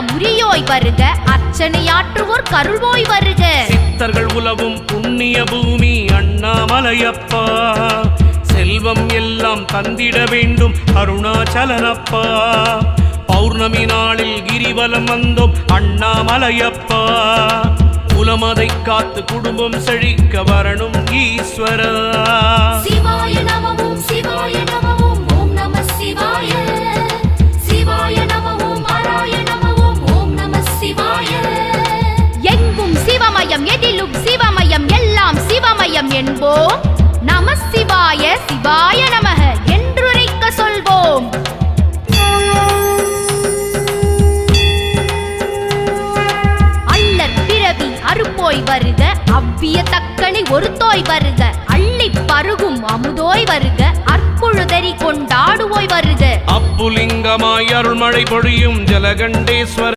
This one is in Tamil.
முறியோய் வருக, அர்ச்சனையாற்றுவோர் கருள்வோய் வருக. சித்தர்கள் உலவும் புண்ணிய பூமி அண்ணாமலையப்பா, செல்வம் எல்லாம் தந்திட வேண்டும் அருணாச்சலனப்பா. பௌர்ணமி நாளில் கிரிவலம் வந்தோம் அண்ணாமலையப்பா, குலமதை காத்து குடும்பம் செழிக்க வரணும் ஈஸ்வரா. சிவாய நமவும் சிவாய நமவும் ஓம் நம சிவாய. சிவாய நமவும் ஹராய நமவும் ஓம் நம சிவாய. எங்கும் சிவமயம், எதிலும் சிவமயம், எல்லாம் சிவமயம் என்போம். நம சிவாய சிவாய நமக என்றுரைக்க சொல்வோம். அல்லற் பிறவி அறுப்போய் வருக, அவ்விய தக்கனை ஒருத்தோய் வருக. அள்ளி பருகும் அமுதோய் வருக, அற்புழுதறி கொண்டாடுவோய் வருக. அப்புலிங்கமாய் அருள்மழை பொழியும் ஜலகண்டேஸ்வர